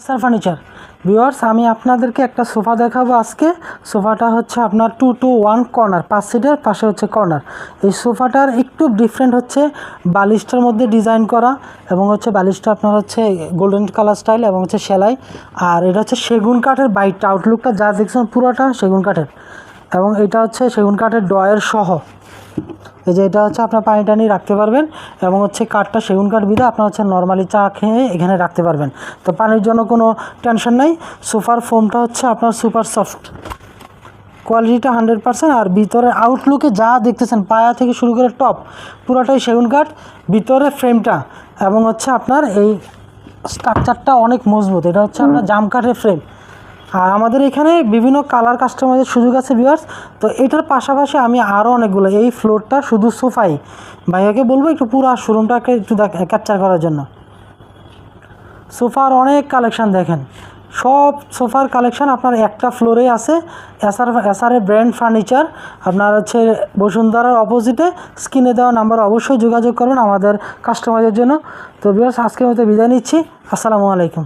Sir furniture viewers, আমি আপনাদেরকে একটা সোফা দেখাবো আজকে। সোফাটা হচ্ছে আপনার 2-to-1 কর্নার, 5 সিটের, পাশে হচ্ছে কর্নার। এই সোফাটার একটু ডিফারেন্ট হচ্ছে বালিশটার মধ্যে ডিজাইন করা, এবং হচ্ছে বালিশটা আপনার হচ্ছে গোল্ডেন কালার স্টাইল এবং হচ্ছে সেলাই। আর এটা হচ্ছে সেগুন কাঠের বাইটটা, আউটলুকটা যা দেখছেন পুরোটা সেগুন কাঠের, এবং এটা হচ্ছে সেগুন কাঠের ড্রয়ার সহ। এই যে এটা হচ্ছে আপনার পানি টানি রাখতে পারবেন, এবং হচ্ছে কাঠটা সেগুন কাঠ বিধা আপনার হচ্ছে নর্মালি চা খেয়ে এখানে রাখতে পারবেন, তো পানির জন্য কোনো টেনশন নাই। সোফার ফোমটা হচ্ছে আপনার সুপার সফট, কোয়ালিটিটা 100%। আর ভিতরে আউটলুকে যা দেখতেছেন পায়া থেকে শুরু করে টপ পুরোটাই সেগুন কাঠ, ভিতরে ফ্রেমটা এবং হচ্ছে আপনার এই স্ট্রাকচারটা অনেক মজবুত। এটা হচ্ছে আপনার জাম কাঠের ফ্রেম। আর আমাদের এখানে বিভিন্ন কালার কাস্টমাইজের সুযোগ আছে ভিউয়ার্স। তো এটার পাশাপাশি আমি আরও অনেকগুলো, এই ফ্লোরটা শুধু সোফাই, ভাইয়াকে বলবো একটু পুরো শোরুমটাকে একটু ক্যাপচার করার জন্য। সোফার অনেক কালেকশান দেখেন, সব সোফার কালেকশান আপনার একটা ফ্লোরে আছে। এসআর ব্র্যান্ড ফার্নিচার, আপনার হচ্ছে বসুন্ধরার অপোজিটে। স্ক্রিনে দেওয়া নাম্বার অবশ্যই যোগাযোগ করুন আমাদের কাস্টমাইজের জন্য। তো ভিউয়ার্স, আজকের মতো বিদায় নিচ্ছি। আসসালামু আলাইকুম।